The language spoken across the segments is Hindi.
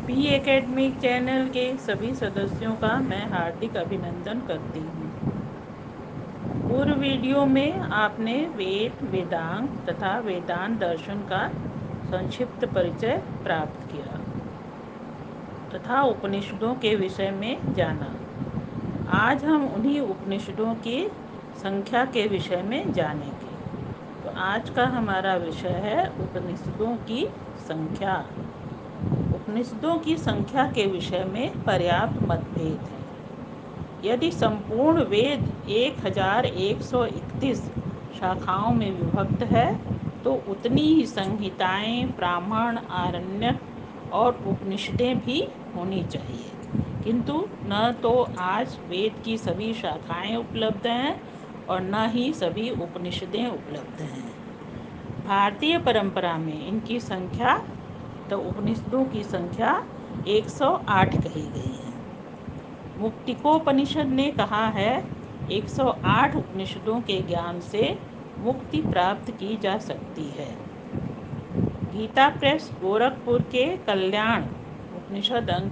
पी एकेडमिक चैनल के सभी सदस्यों का मैं हार्दिक अभिनंदन करती हूँ। पूर्व वीडियो में आपने वेद, वेदांग तथा वेदांत दर्शन का संक्षिप्त परिचय प्राप्त किया तथा उपनिषदों के विषय में जाना। आज हम उन्हीं उपनिषदों की संख्या के विषय में जानेंगे। तो आज का हमारा विषय है उपनिषदों की संख्या। उपनिषदों की संख्या के विषय में पर्याप्त मतभेद है। यदि संपूर्ण वेद 1131 शाखाओं में विभक्त है तो उतनी ही संहिताएं, ब्राह्मण, आरण्यक और उपनिषदें भी होनी चाहिए, किंतु न तो आज वेद की सभी शाखाएं उपलब्ध हैं और न ही सभी उपनिषदें उपलब्ध हैं। भारतीय परंपरा में इनकी संख्या, तो उपनिषदों की संख्या 108 कही गई है। मुक्तिकोपनिषद ने कहा है 108 उपनिषदों के ज्ञान से मुक्ति प्राप्त की जा सकती है। गीता प्रेस गोरखपुर के कल्याण उपनिषद अंक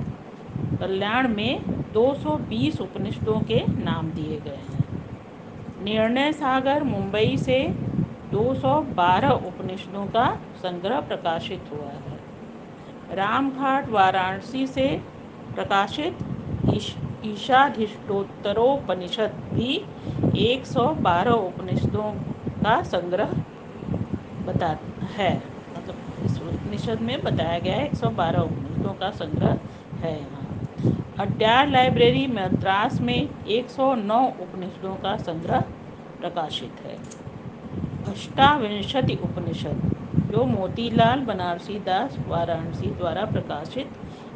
कल्याण में 220 उपनिषदों के नाम दिए गए हैं। निर्णय सागर मुंबई से 212 उपनिषदों का संग्रह प्रकाशित हुआ है। रामघाट वाराणसी से प्रकाशित ईशाधिष्ठोत्तरोपनिषद भी 112 उपनिषदों का संग्रह है। मतलब इस उपनिषद में बताया गया है 112 उपनिषदों का संग्रह है। यहाँ अड्यार लाइब्रेरी मद्रास में 109 उपनिषदों का संग्रह प्रकाशित है। अष्टाविंशति उपनिषद, जो मोतीलाल बनारसी दास वाराणसी द्वारा प्रकाशित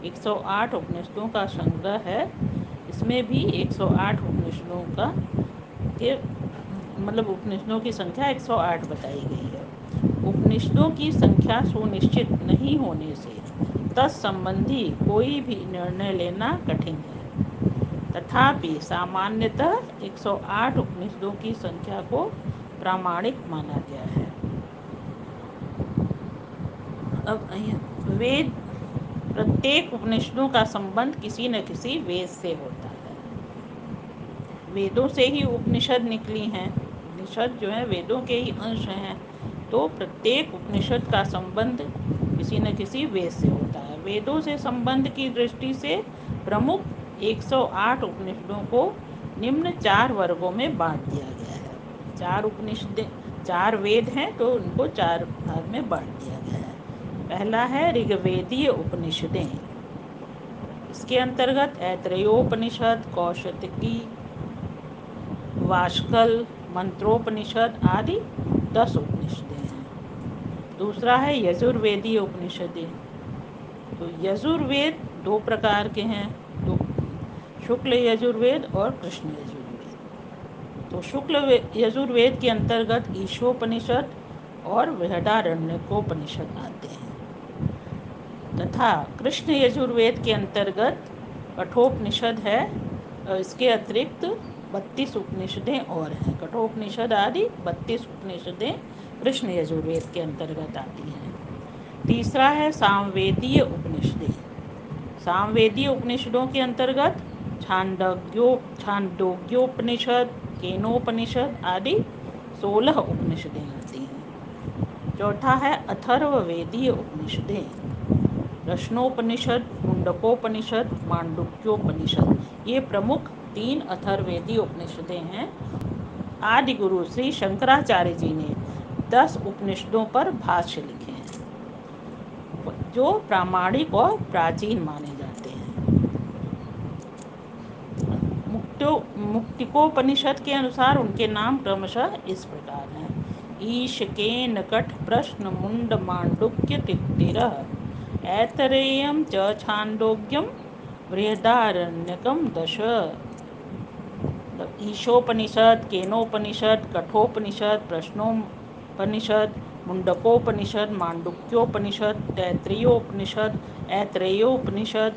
108 उपनिषदों का संग्रह है, इसमें भी 108 उपनिषदों का उपनिषदों की संख्या 108 बताई गई है। उपनिषदों की संख्या सुनिश्चित नहीं होने से तत्संबंधी कोई भी निर्णय लेना कठिन है। तथापि सामान्यतः 108 उपनिषदों की संख्या को प्रामाणिक माना गया है। अब वेद, प्रत्येक उपनिषदों का संबंध किसी न किसी वेद से होता है। वेदों से ही उपनिषद निकली हैं। उपनिषद जो है वेदों के ही अंश हैं, तो प्रत्येक उपनिषद का संबंध किसी न किसी वेद से होता है। वेदों से संबंध की दृष्टि से प्रमुख 108 उपनिषदों को निम्न 4 वर्गों में बांट दिया गया है। 4 उपनिषद, 4 वेद हैं, तो उनको 4 भाग में बांट दिया गया है। पहला है ऋग्वेदीय उपनिषदें। इसके अंतर्गत ऐतरेयोपनिषद, कौशिकी, वाष्कल, मंत्रोपनिषद आदि 10 उपनिषदें हैं। दूसरा है यजुर्वेदीय उपनिषदें। तो यजुर्वेद 2 प्रकार के हैं, तो शुक्ल यजुर्वेद और कृष्ण यजुर्वेद। तो शुक्ल यजुर्वेद के अंतर्गत ईशोपनिषद और बृहदारण्यकोपनिषद आते हैं, तथा कृष्ण यजुर्वेद के अंतर्गत कठोपनिषद है। इसके अतिरिक्त 32 उपनिषदें और हैं। कठोपनिषद आदि 32 उपनिषदें कृष्ण यजुर्वेद के अंतर्गत आती हैं। तीसरा है सामवेदीय उपनिषदें। सामवेदीय उपनिषदों के अंतर्गत छांदोग्योपनिषद, केनोपनिषद आदि 16 उपनिषदें आती हैं। चौथा है अथर्ववेदीय उपनिषदें। प्रश्नोपनिषद, मुंडकोपनिषद, मांडुक्योपनिषद, ये प्रमुख 3 अथर्ववेदीय उपनिषदें हैं। आदि गुरु श्री शंकराचार्य जी ने 10 उपनिषदों पर भाष्य लिखे हैं, जो प्रामाणिक और प्राचीन माने जाते हैं। मुक्तिकोपनिषद के अनुसार उनके नाम क्रमशः इस प्रकार हैं: ईश, केन, कठ, प्रश्न, मुंड, मांडुक्य, तित्तिरः, ऐतरेयं च छांदोग्यम, बृहदारण्यकम 10। ईशोपनिषद, केनोपनिषद, कठोपनिषद, प्रश्नोपनिषद, मुंडकोपनिषद, मांडुक्योपनिषद, तैत्तिरीयोपनिषद, ऐतरेयोपनिषद,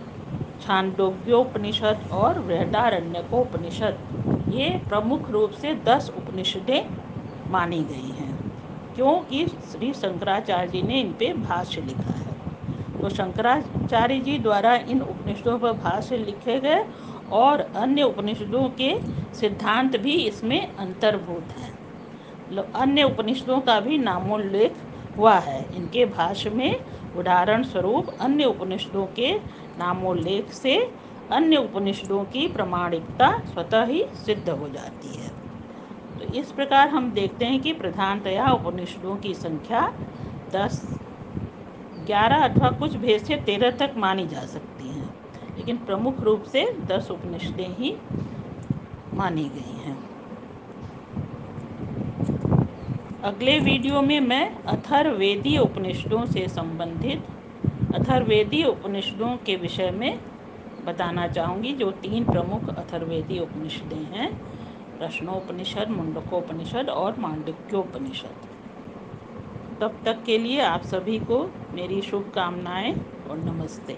छांदोग्योपनिषद और बृहदारण्यकोपनिषद, ये प्रमुख रूप से 10 उपनिषदें मानी गई हैं, क्योंकि श्री शंकराचार्य जी ने इन पे भाष्य लिखा है। तो शंकराचार्य जी द्वारा इन उपनिषदों पर भाष्य लिखे गए और अन्य उपनिषदों के सिद्धांत भी इसमें अंतर्भूत हैं। अन्य उपनिषदों का भी नामोल्लेख हुआ है इनके भाष्य में। उदाहरण स्वरूप अन्य उपनिषदों के नामोल्लेख से अन्य उपनिषदों की प्रामाणिकता स्वतः ही सिद्ध हो जाती है। तो इस प्रकार हम देखते हैं कि प्रधानतया उपनिषदों की संख्या 10, 11 अथवा कुछ भेद से 13 तक मानी जा सकती हैं, लेकिन प्रमुख रूप से 10 उपनिषदें ही मानी गई हैं। अगले वीडियो में मैं अथर्ववेदीय उपनिषदों से संबंधित अथर्ववेदीय उपनिषदों के विषय में बताना चाहूँगी, जो 3 प्रमुख अथर्ववेदीय उपनिषदें हैं, प्रश्नोपनिषद, मुंडकोपनिषद और मांडुक्योपनिषद। तब तक के लिए आप सभी को मेरी शुभकामनाएं और नमस्ते।